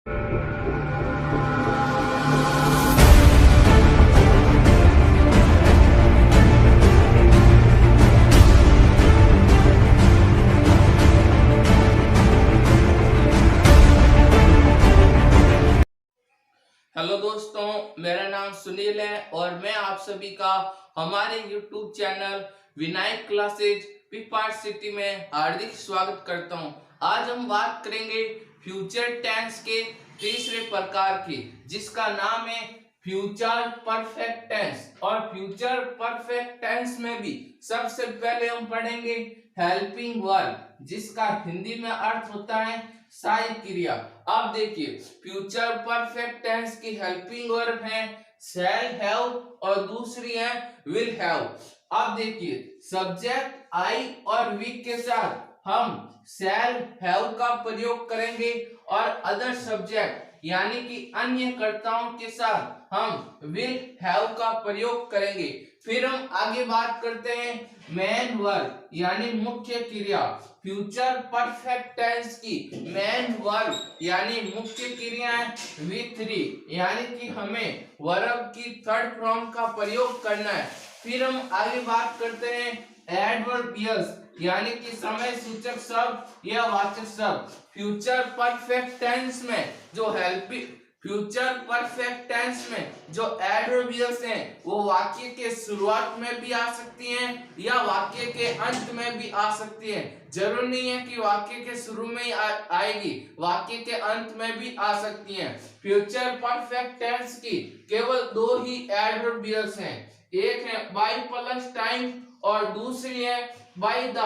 Hello दोस्तों, मेरा नाम सुनील है और मैं आप सभी का हमारे YouTube चैनल विनायक क्लासेज पिपाट सिटी में हार्दिक स्वागत करता हूं। आज हम बात करेंगे फ्यूचर टेंस के तीसरे प्रकार की, जिसका नाम है फ्यूचर परफेक्ट टेंस। और फ्यूचर परफेक्ट टेंस में भी सबसे पहले हम पढ़ेंगे हेल्पिंग वर्ब, जिसका हिंदी में अर्थ होता है सहायक क्रिया। अब देखिए, फ्यूचर परफेक्ट टेंस की हेल्पिंग वर्ब है शैल हैव और दूसरी है विल हैव। अब देखिए, सब्जेक्ट आई और वी के साथ हम शैल हैव का प्रयोग करेंगे और अदर सब्जेक्ट यानी कि अन्य कर्ताओं के साथ हम विल हैव का प्रयोग करेंगे। फिर हम आगे बात करते हैं मेन वर्ब यानी मुख्य क्रिया। फ्यूचर परफेक्ट टेंस की मेन वर्ब यानी मुख्य क्रिया है V3, यानी कि हमें वर्ब की थर्ड फॉर्म का प्रयोग करना है। फिर हम आगे बात करते हैं एडवर्बियस यानी कि समय सूचक शब्द या वाचक शब्द। फ्यूचर परफेक्ट टेंस में जो फ्यूचर परफेक्ट टेंस में जो एडवर्बियस हैं वो वाक्य के शुरुआत में भी आ सकती हैं या वाक्य के अंत में भी आ सकती हैं। जरूर नहीं है कि वाक्य के शुरू में ही आएगी, वाक्य के अंत में भी आ सकती हैं। फ्यूचर परफेक्ट टेंस की केवल दो ही एडवर्बियस हैं, एक है बाय प्लस टाइम और दूसरी है by the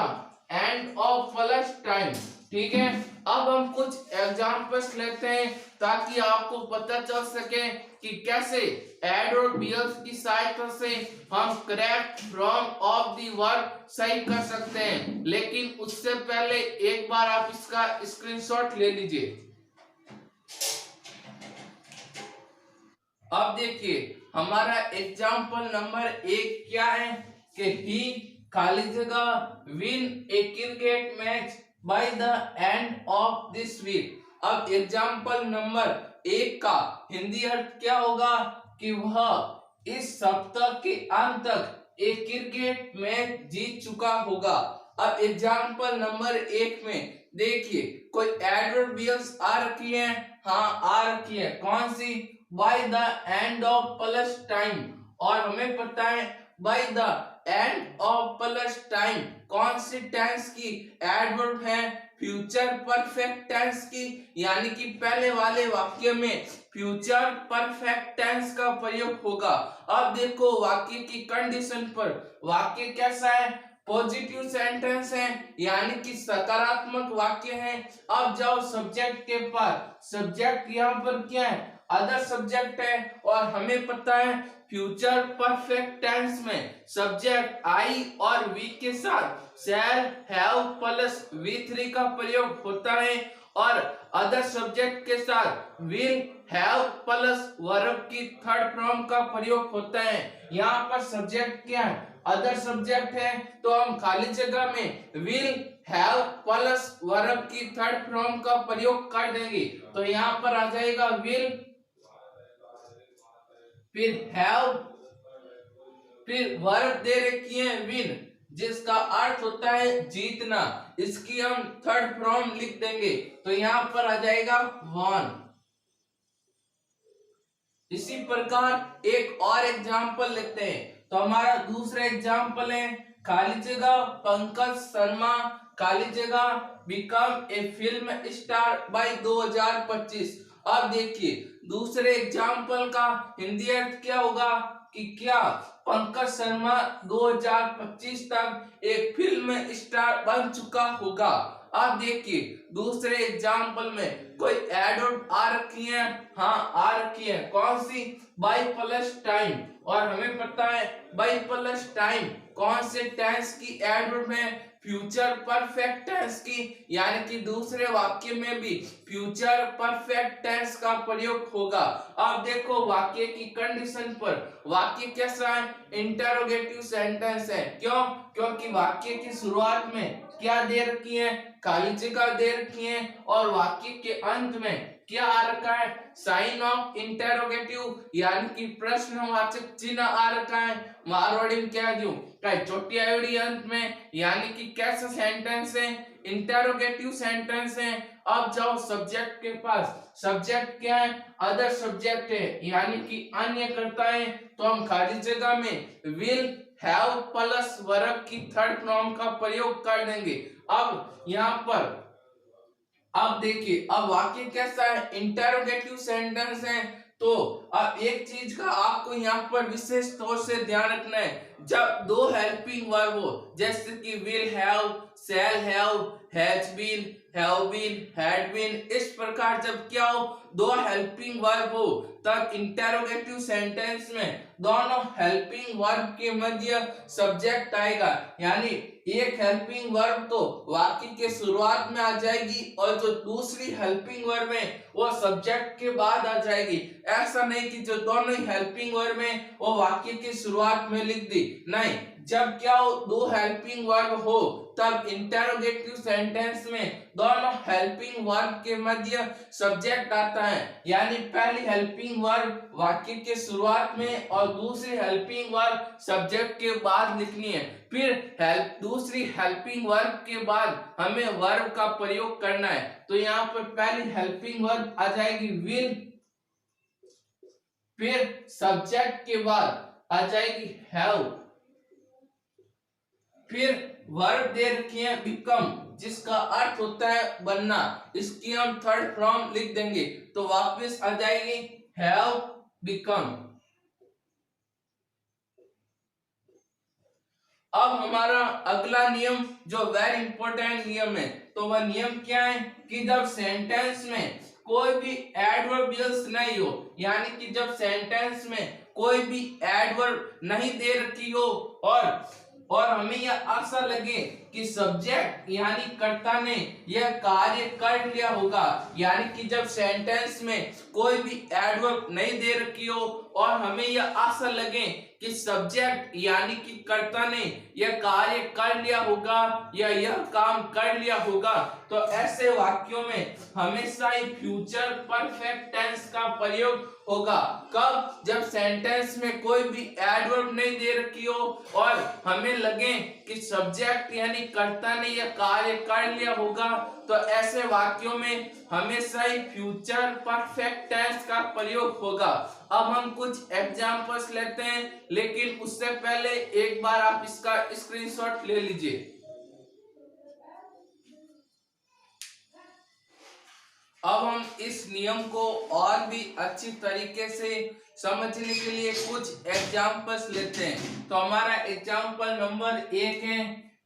end of plus time. ठीक है, अब हम कुछ एग्जांपल्स लेते हैं ताकि आपको पता चल सके कि कैसे एडवर्बियस की सहायता से हम correct form of the verb सही कर सकते हैं। लेकिन उससे पहले एक बार आप इसका स्क्रीनशॉट ले लीजिए। अब देखिए, हमारा एग्जाम्पल नंबर 1 क्या है कि ही खाली जगह win a cricket match by the end of this week. अब एग्जाम्पल नंबर 1 का हिंदी अर्थ क्या होगा कि वह इस सप्ताह के अंत तक एक क्रिकेट मैच जीत चुका होगा। अब एग्जाम्पल नंबर 1 में देखिए, कोई एडवर्बियस आ रखी है, हाँ आ रखी है, कौन सी? By the end of plus time. और हमें पता है by the end of plus time कौन सी टेंस की एडवर्ब है? फ्यूचर परफेक्ट टेंस की, यानी कि पहले वाले वाक्य में फ्यूचर परफेक्ट टेंस का प्रयोग होगा। अब देखो वाक्य की कंडीशन पर, वाक्य कैसा है? पॉजिटिव सेंटेंस है यानी कि सकारात्मक वाक्य है। अब जाओ सब्जेक्ट के पास, सब्जेक्ट यहाँ पर क्या है? अदर सब्जेक्ट है और हमें पता है फ्यूचर परफेक्ट टेंस में सब्जेक्ट आई और वी के साथ शैल हैव प्लस V3 का प्रयोग होता है और अदर सब्जेक्ट के साथ विल हैव प्लस वर्ब की थर्ड फॉर्म का प्रयोग होता है। यहाँ पर सब्जेक्ट क्या है? अदर सब्जेक्ट है, तो हम खाली जगह में विल हैव प्लस वर्ब की थर्ड फॉर्म का प्रयोग कर देंगे। तो यहाँ पर आ जाएगा विल, फिर हैव, फिर वर्ब दे रखी है विन, जिसका अर्थ होता है जीतना। इसकी हम थर्ड फॉर्म लिख देंगे, तो यहाँ पर आ जाएगा वन। इसी प्रकार एक और एग्जाम्पल लेते हैं, तो हमारा दूसरा एग्जाम्पल है खाली जगह पंकज शर्मा खाली जगह become a film star by 2025। अब देखिए, दूसरे एग्जाम्पल का हिंदी अर्थ क्या होगा कि क्या पंकज शर्मा 2025 तक एक फिल्म स्टार बन चुका होगा। अब देखिए, दूसरे एग्जाम्पल में कोई एडवर्ब आ रखी है, हाँ आ रखी है, कौन सी? Bye plus time. और हमें पता है बाय प्लस टाइम कौन से टेंस की एडवर्ब है? फ्यूचर परफेक्ट टेंस की, यानी कि दूसरे वाक्य में भी फ्यूचर परफेक्ट टेंस का प्रयोग होगा। अब देखो वाक्य की कंडीशन पर, वाक्य कैसा है? इंटरोगेटिव सेंटेंस है। क्यों? क्योंकि वाक्य की शुरुआत में क्या दे रखी है? खाली जगह दे रखी है और वाक्य के अंत में क्या आ रखा है, साइन ऑफ इंटेरोगेटिव यानी कि प्रश्नवाचक चिन्ह आ रखा है। मारवाड़ी में क्या जो चोटी आयोड़ी अंत में, यानी कि कैसा सेंटेंस है, इंटेरोगेटिव सेंटेंस है। अब जाओ सब्जेक्ट के पास, सब्जेक्ट क्या है, अदर सब्जेक्ट है यानी कि अन्य कर्ता है। तो हम खाली जगह में विल हैव प्लस वर्ब की थर्ड फॉर्म का प्रयोग कर देंगे। अब यहाँ पर अब देखिए, अब वाक्य कैसा है, इंटेरोगेटिव सेंटेंस है। तो अब एक चीज का आपको यहाँ पर विशेष तौर से ध्यान रखना है, जब दो हेल्पिंग वर्ब हो जैसे कि will have, shall have, has been, have been, had been, इस प्रकार जब क्या हो, दो हेल्पिंग वर्ब हो, तब इंटेरोगेटिव सेंटेंस में दोनों हेल्पिंग वर्ब के मध्य सब्जेक्ट आएगा। यानी एक हेल्पिंग वर्ब तो वाक्य के शुरुआत में आ जाएगी और जो दूसरी हेल्पिंग वर्ब है वो सब्जेक्ट के बाद आ जाएगी। ऐसा नहीं कि जो दोनों ही हेल्पिंग वर्ब है वो वाक्य की शुरुआत में लिख दी, नहीं, जब क्या हो, दो हेल्पिंग वर्ब हो तब इंटेरोगेटिव सेंटेंस में दोनों हेल्पिंग वर्ब के मध्य सब्जेक्ट आता है। यानी पहली हेल्पिंग वर्ब वाक्य के शुरुआत में और दूसरी हेल्पिंग वर्ब सब्जेक्ट के बाद लिखनी है। फिर दूसरी हेल्पिंग वर्ब के बाद हमें वर्ब का प्रयोग करना है। तो यहाँ पर पहली हेल्पिंग वर्ब आ जाएगी विल, फिर सब्जेक्ट के बाद आ जाएगी हैव, फिर वर्ब दे रखी है बिकम, जिसका अर्थ होता है बनना, इसकी हम थर्ड फॉर्म लिख देंगे तो वापस आ जाएगी हैव बिकम। अब हमारा अगला नियम जो वेरी इंपॉर्टेंट नियम है, तो वह नियम क्या है कि जब सेंटेंस में कोई भी एडवर्बियल्स नहीं हो, यानी कि जब सेंटेंस में कोई भी एडवर्ब नहीं दे रखी हो और हमें यह आशा लगे कि सब्जेक्ट यानी कर्ता ने यह कार्य कर लिया होगा, यानी कि जब सेंटेंस में कोई भी एडवर्ब नहीं दे रखी हो और हमें यह आशा लगे कि सब्जेक्ट यानी कि कर्ता ने यह कार्य कर लिया होगा या यह काम कर लिया होगा, तो ऐसे वाक्यों में हमेशा ही फ्यूचर परफेक्ट टेंस का प्रयोग होगा। कब, जब सेंटेंस में कोई भी एडवर्ब नहीं दे रखी हो और हमें लगे कि सब्जेक्ट यानी कर्ता ने यह कार्य कर लिया होगा, तो ऐसे वाक्यों में हमेशा ही फ्यूचर परफेक्ट टेंस का प्रयोग होगा। अब हम कुछ एग्जांपल्स लेते हैं, लेकिन उससे पहले एक बार आप इसका स्क्रीनशॉट ले लीजिए। अब हम इस नियम को और भी अच्छी तरीके से समझने के लिए कुछ एग्जांपल्स लेते हैं। तो हमारा एग्जांपल नंबर 1 है,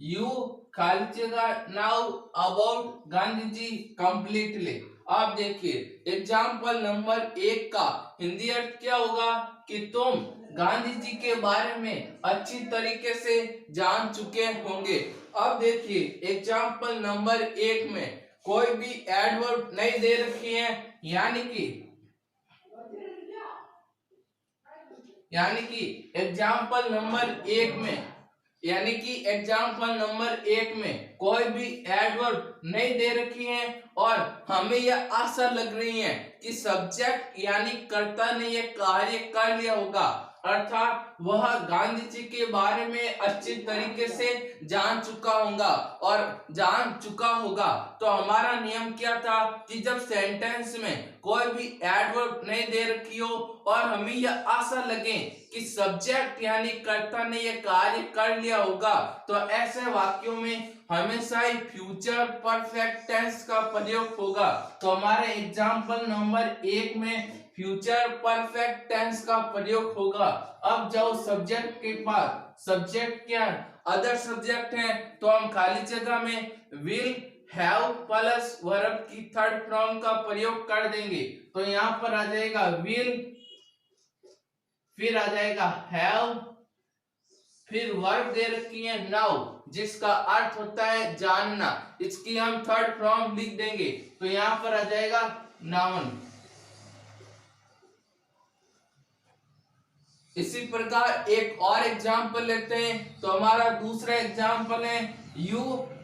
यू खाली जगह now about Gandhi ji completely. आप देखिए एग्जांपल नंबर 1 का हिंदी अर्थ क्या होगा कि तुम गांधी जी के बारे में अच्छी तरीके से जान चुके होंगे। अब देखिए एग्जांपल नंबर 1 में कोई भी एडवर्ब नहीं दे रखी है, यानी कि एग्जांपल नंबर 1 में कोई भी एडवर्ब नहीं दे रखी है और हमें यह आशा लग रही है कि सब्जेक्ट यानी कर्ता ने यह कार्य कर लिया होगा, अर्थात वह गांधी जी के बारे में अच्छी तरीके से जान चुका होगा। तो हमारा नियम क्या था कि जब सेंटेंस में कोई भी एडवर्ब नहीं दे रखी हो और हमें यह आशा लगे कि सब्जेक्ट यानी कर्ता ने यह कार्य कर लिया होगा, तो ऐसे वाक्यों में हमेशा ही फ्यूचर परफेक्ट टेंस का प्रयोग होगा। तो हमारे एग्जांपल नंबर 1 में फ्यूचर परफेक्ट टेंस का प्रयोग होगा। अब जाओ सब्जेक्ट के पास, सब्जेक्ट क्या है, अदर सब्जेक्ट है, तो हम खाली जगह में विल हैव प्लस वर्ब की थर्ड फॉर्म का प्रयोग कर देंगे। तो यहाँ पर आ जाएगा विल, फिर आ जाएगा हैव, फिर वर्ब दे रखी है नाउ, जिसका अर्थ होता है जानना, इसकी हम थर्ड फॉर्म लिख देंगे। तो यहाँ पर आ जाएगा नाउन। इसी प्रकार एक और एग्जाम्पल लेते हैं। तो हमारा दूसरा एग्जाम्पल है, यू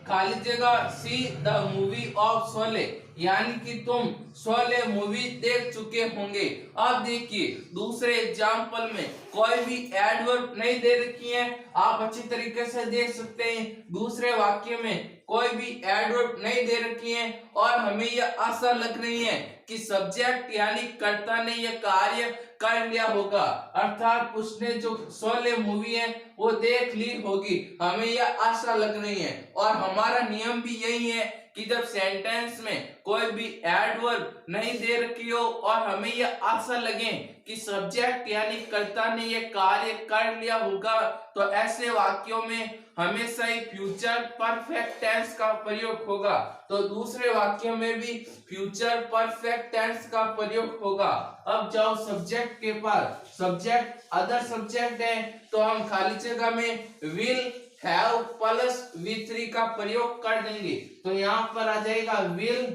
खाली जगह see the movie of Sholay. यानी कि तुम 16 मूवी देख चुके होंगे। अब देखिए दूसरे एग्जाम्पल में कोई भी एडवर्ब नहीं दे रखी है, आप अच्छी तरीके से देख सकते हैं। दूसरे वाक्य में कोई भी एडवर्ब नहीं दे रखी है और हमें यह आशा लग रही है कि सब्जेक्ट यानी कर्ता ने यह कार्य कर लिया होगा, अर्थात उसने जो 16 मूवी है वो देख ली होगी, हमें यह आशा लग रही है। और हमारा नियम भी यही है कि जब सेंटेंस में कोई भी एडवर्ब नहीं दे रखी हो और हमें यह आशा लगे कि सब्जेक्ट यानी कर्ता ने यह कार्य कर लिया होगा, तो ऐसे वाक्यों में हमेशा ही फ्यूचर परफेक्ट टेंस का प्रयोग होगा। तो दूसरे वाक्यों में भी फ्यूचर परफेक्ट टेंस का प्रयोग होगा। अब जाओ सब्जेक्ट के पास, सब्जेक्ट अदर सब्जेक्ट है तो हम खाली जगह में विल हैव प्लस V3 का प्रयोग कर देंगे। तो यहां पर आ जाएगा विल,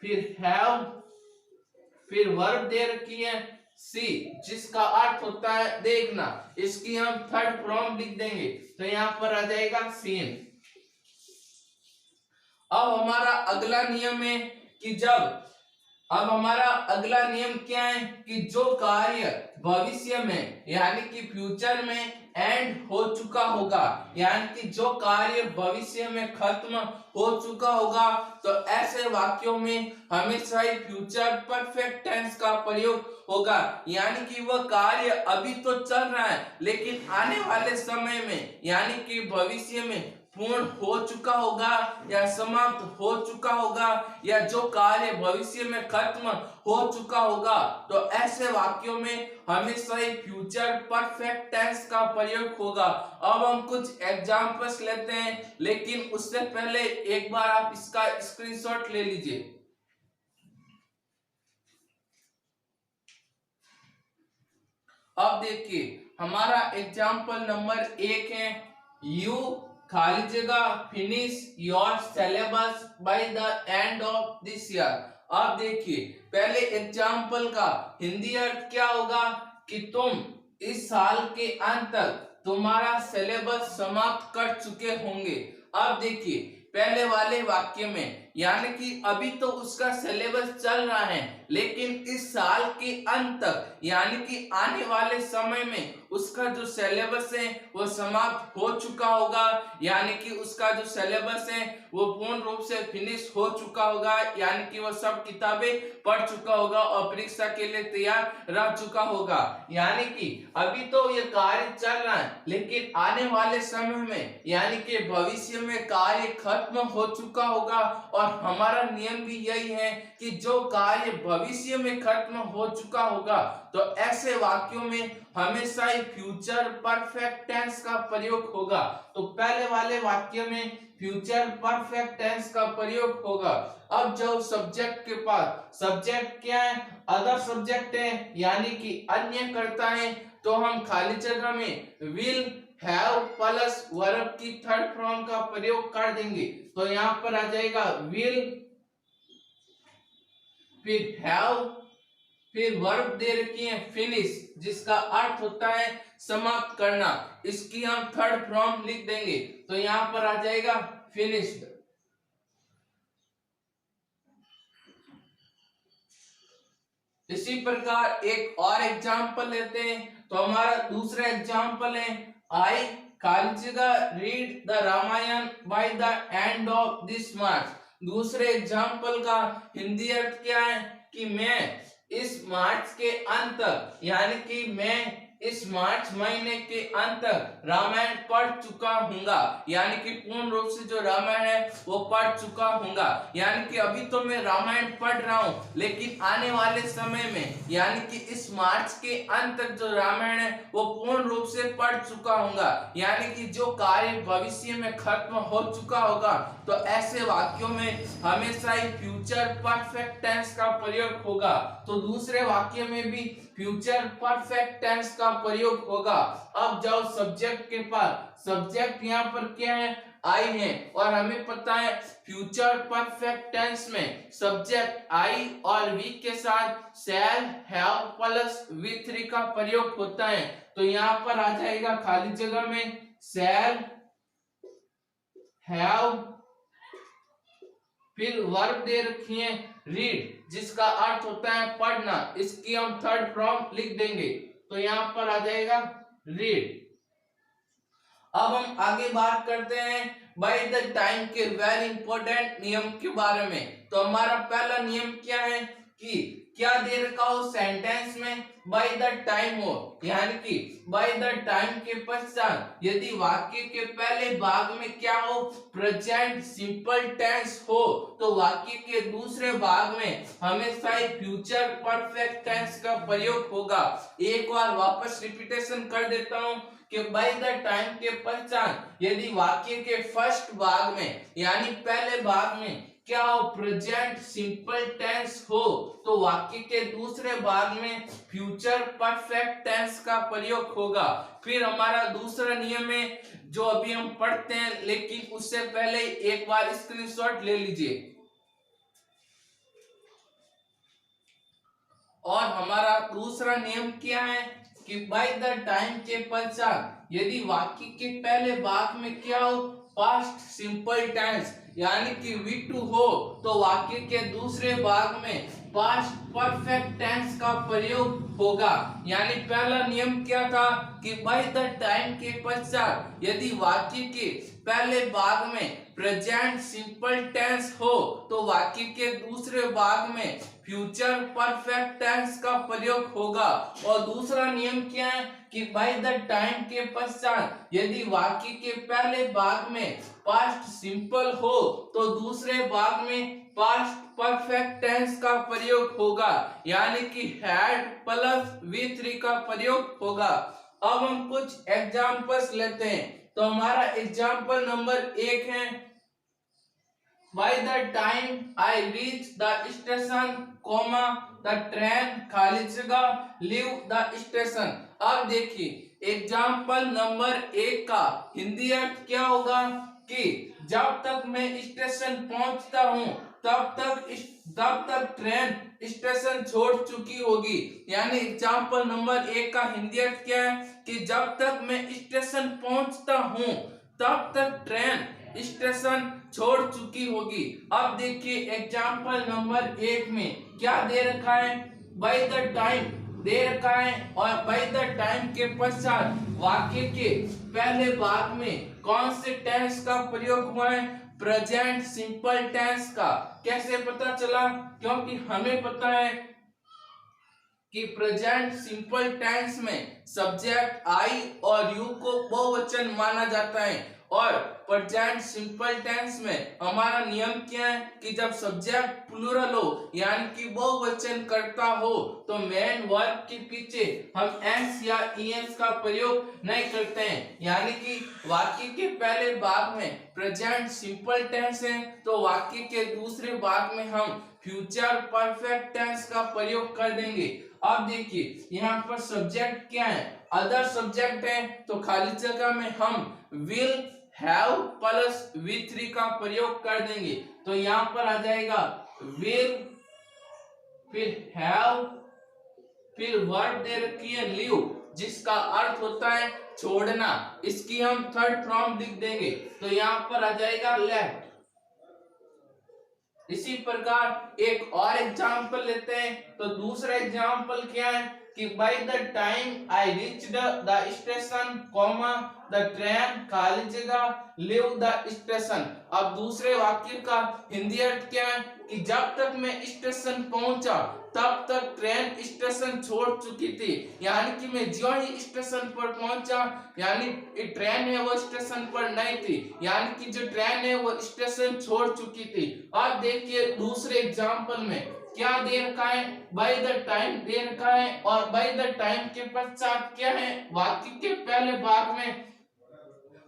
फिर हैव, फिर वर्ब दे रखी है सी, जिसका अर्थ होता है देखना, इसकी हम थर्ड फॉर्म लिख देंगे। तो यहां पर आ जाएगा सीन। अब हमारा अगला नियम है कि हमारा अगला नियम क्या है कि जो कार्य भविष्य में यानी कि फ्यूचर में एंड हो चुका होगा, यानी कि जो कार्य भविष्य में खत्म हो चुका होगा, तो ऐसे वाक्यों में हमेशा ही फ्यूचर परफेक्ट टेंस का प्रयोग होगा। यानी कि वह कार्य अभी तो चल रहा है लेकिन आने वाले समय में यानी कि भविष्य में पूर्ण हो चुका होगा या समाप्त हो चुका होगा, या जो कार्य भविष्य में खत्म हो चुका होगा, तो ऐसे वाक्यों में हमेशा ही फ्यूचर परफेक्ट टेंस का प्रयोग होगा। अब हम कुछ एग्जांपल्स लेते हैं, लेकिन उससे पहले एक बार आप इसका स्क्रीनशॉट ले लीजिए। अब देखिए हमारा एग्जांपल नंबर 1 है, यू खाली जगह finish your syllabus bye the end of this year. अब देखिए पहले एग्जाम्पल का हिंदी अर्थ क्या होगा कि तुम इस साल के अंत तक तुम्हारा सिलेबस समाप्त कर चुके होंगे। अब देखिए पहले वाले वाक्य में यानी कि अभी तो उसका सिलेबस चल रहा है लेकिन इस साल के अंत तक यानी कि आने वाले समय में उसका जो सिलेबस है वो समाप्त हो चुका होगा, यानी कि उसका जो सिलेबस है वो पूर्ण रूप से फिनिश हो चुका होगा, यानी कि वो सब किताबें पढ़ चुका होगा और परीक्षा के लिए तैयार रह चुका होगा। यानी कि अभी तो ये कार्य चल रहा है लेकिन आने वाले समय में यानी कि भविष्य में कार्य खत्म हो चुका होगा। और हमारा नियम भी यही है कि जो कार्य भविष्य में खत्म हो चुका होगा, तो ऐसे वाक्यों में हमेशा ही फ्यूचर परफेक्ट टेंस का प्रयोग होगा। तो पहले वाले वाक्य में फ्यूचर परफेक्ट टेंस का प्रयोग होगा। अब जो सब्जेक्ट के पास, सब्जेक्ट क्या है, अदर सब्जेक्ट है यानी कि अन्य कर्ता है, तो हम खाली जगह में विल हैव प्लस वर्ब की थर्ड फॉर्म का प्रयोग कर देंगे। तो यहां पर आ जाएगा विल, फिर हैव, फिर वर्ब दे रखी है फिनिश, जिसका अर्थ होता है समाप्त करना, इसकी हम थर्ड फॉर्म लिख देंगे। तो यहां पर आ जाएगा फिनिश्ड। इसी प्रकार एक और एग्जाम्पल लेते हैं। तो हमारा दूसरा एग्जाम्पल है, आई खाली जगह read the Ramayana by the end of this March. दूसरे एग्जाम्पल का हिंदी अर्थ क्या है कि मैं इस मार्च के अंत यानी कि मैं इस मार्च महीने के अंत रामायण पढ़ चुका हूंगा, यानी कि पूर्ण रूप से जो रामायण है वो पढ़ चुका हूंगा। यानी कि अभी तो मैं रामायण पढ़ रहा हूं लेकिन आने वाले समय में यानी कि इस मार्च के अंत तक जो रामायण है वो पूर्ण रूप से पढ़ चुका हूंगा, यानी कि जो कार्य भविष्य में खत्म हो चुका होगा। तो ऐसे वाक्यों में हमेशा ही फ्यूचर परफेक्ट टेंस का प्रयोग होगा। तो दूसरे वाक्य में भी फ्यूचर परफेक्ट टेंस का प्रयोग होगा। अब जाओ सब्जेक्ट के पास, सब्जेक्ट यहाँ पर क्या है, आई है, और हमें पता है फ्यूचर परफेक्ट टेंस में सब्जेक्ट आई और वी के साथ शैल हैव प्लस V3 का प्रयोग होता है। तो यहाँ पर आ जाएगा खाली जगह में शैल हैव, फिर वर्ब दे रखी है रीड, जिसका अर्थ होता है पढ़ना, इसकी हम थर्ड फॉर्म लिख देंगे, तो यहाँ पर आ जाएगा रीड। अब हम आगे बात करते हैं बाय द टाइम के वेरी इंपॉर्टेंट नियम के बारे में। तो हमारा पहला नियम क्या है कि क्या दे रखा हो सेंटेंस में बाय द टाइम हो, यानी कि बाय द टाइम के पश्चात यदि वाक्य के पहले भाग में क्या हो प्रेजेंट सिंपल टेंस हो, तो वाक्य के दूसरे भाग में हमेशा ही फ्यूचर परफेक्ट टेंस का प्रयोग होगा। एक बार वापस रिपीटेशन कर देता हूं कि बाय द टाइम के पश्चात यदि वाक्य के फर्स्ट भाग में यानी पहले भाग में क्या हो प्रेजेंट सिंपल टेंस हो, तो वाक्य के दूसरे भाग में फ्यूचर परफेक्ट टेंस का प्रयोग होगा। फिर हमारा दूसरा नियम है जो अभी हम पढ़ते हैं, लेकिन उससे पहले एक बार स्क्रीनशॉट ले लीजिए। और हमारा दूसरा नियम क्या है कि बाय द टाइम के पश्चात यदि वाक्य के पहले भाग में क्या हो पास्ट सिंपल टेंस यानी कि V2 हो, तो वाक्य के दूसरे भाग में पास्ट परफेक्ट टेंस का प्रयोग होगा। यानी पहला नियम क्या था कि बाय द टाइम के पश्चात यदि वाक्य के पहले भाग में प्रेजेंट सिंपल टेंस हो, तो वाक्य के दूसरे भाग में फ्यूचर परफेक्ट टेंस का प्रयोग होगा। और दूसरा नियम क्या है कि बाय द टाइम के पश्चात यदि वाक्य के पहले भाग में पास्ट सिंपल हो, तो दूसरे भाग में पास्ट परफेक्ट टेंस का प्रयोग होगा, यानी कि हैड प्लस V3 का प्रयोग होगा। अब हम कुछ एग्जांपल्स लेते हैं। तो हमारा एग्जांपल नंबर 1 है By the time I reach the station, the train खाली जगह leave the station। अब देखिए एग्जाम्पल नंबर 1 का हिंदी अर्थ क्या होगा कि जब तक मैं स्टेशन पहुंचता हूं तब तक ट्रेन स्टेशन छोड़ चुकी होगी। यानी एग्जाम्पल नंबर 1 का हिंदी अर्थ क्या है कि जब तक मैं स्टेशन पहुंचता हूं तब तक ट्रेन स्टेशन छोड़ चुकी होगी। अब देखिए एग्जाम्पल नंबर 1 में क्या दे रखा है बाय द टाइम दे रखा है, और बाय द टाइम के पश्चात वाक्य के पहले भाग में कौन से टेंस का प्रयोग हुआ है प्रेजेंट सिंपल टेंस का। कैसे पता चला? क्योंकि हमें पता है कि प्रेजेंट सिंपल टेंस में सब्जेक्ट आई और यू को बहुवचन माना जाता है, और प्रेजेंट सिंपल टेंस में हमारा नियम क्या है कि जब सब्जेक्ट प्लूरल हो यानी कि बहुवचन करता हो, तो मेन वर्ब के पीछे हम एस या ईएस का प्रयोग नहीं करते हैं। यानी कि वाक्य के पहले भाग में प्रेजेंट सिंपल टेंस है, तो वाक्य के दूसरे भाग में हम फ्यूचर परफेक्ट टेंस का प्रयोग कर देंगे। अब देखिए यहाँ पर सब्जेक्ट क्या है अदर सब्जेक्ट है, तो खाली जगह में हम विल हैव प्लस V3 का प्रयोग कर देंगे। तो यहाँ पर आ जाएगा विल, फिर हैव, फिर वर्ब दे रखी है लीव, जिसका अर्थ होता है छोड़ना, इसकी हम थर्ड फॉर्म लिख देंगे। तो यहाँ पर आ जाएगा लेफ्ट। इसी प्रकार एक और एग्जाम्पल लेते हैं। तो दूसरा एग्जाम्पल क्या है कि by the time I reached the station, the train खाली जगह लीव द स्टेशन। अब दूसरे वाक्य का हिंदी अर्थ क्या है कि जब तक मैं स्टेशन पहुंचा तब तक ट्रेन स्टेशन छोड़ चुकी थी। यानी कि मैं जो ही स्टेशन पर पहुंचा यानी ट्रेन है वो स्टेशन पर नहीं थी, यानी कि जो ट्रेन है वो स्टेशन छोड़ चुकी थी। अब देखिए दूसरे एग्जाम्पल में क्या दे रखा है बाय द टाइम दे रखा है, और बाय द टाइम के पश्चात क्या है वाक्य के पहले भाग में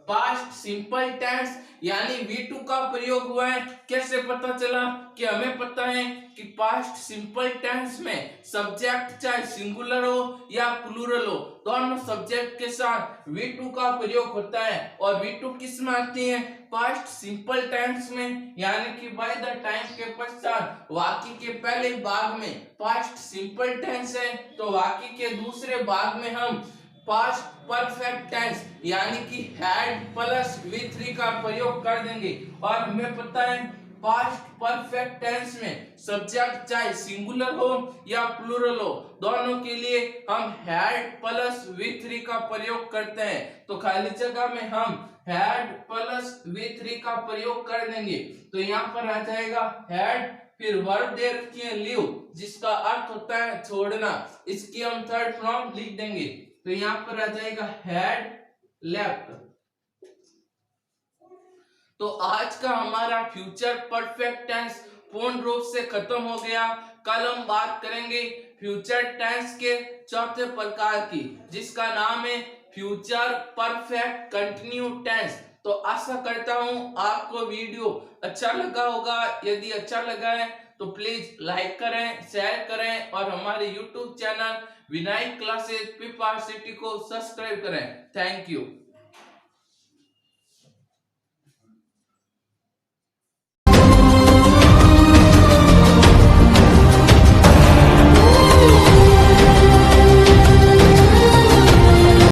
पास्ट सिंपल टेंस यानी V2 का प्रयोग हुआ है। कैसे पता चला? कि हमें पता है कि पास्ट सिंपल टेंस में सब्जेक्ट चाहे सिंगुलर हो या प्लूरल हो, दोनों सब्जेक्ट के साथ V2 का प्रयोग होता है। और V2 किस में आती है? पास्ट सिंपल टेंस में, यानी कि बाय द टाइम के पश्चात वाक्य के पहले भाग में पास्ट सिंपल टेंस है, तो वाक्य के दूसरे भाग में हम पास्ट परफेक्ट टेंस यानी कि हैड प्लस V3 का प्रयोग कर देंगे। और हमें पता है पास्ट परफेक्ट टेंस में सब्जेक्ट चाहे सिंगुलर हो या प्लूरल हो, दोनों के लिए हम हैड प्लस V3 का प्रयोग करते हैं। तो खाली जगह में हम हैड प्लस V3 का प्रयोग कर देंगे। तो यहाँ पर आ जाएगा हैड, फिर वर्ब दे रखी है लीव, जिसका अर्थ होता है छोड़ना, इसकी हम थर्ड फॉर्म लिख देंगे। तो यहाँ पर आ जाएगा हैड लेफ्ट। तो आज का हमारा फ्यूचर परफेक्ट टेंस पूर्ण रूप से खत्म हो गया। कल हम बात करेंगे फ्यूचर टेंस के चौथे प्रकार की, जिसका नाम है फ्यूचर परफेक्ट कंटिन्यू टेंस। तो आशा करता हूं आपको वीडियो अच्छा लगा होगा। यदि अच्छा लगा है तो प्लीज लाइक करें, शेयर करें और हमारे यूट्यूब चैनल विनायक क्लासेज पीपीआरसिटी को सब्सक्राइब करें। Thank you.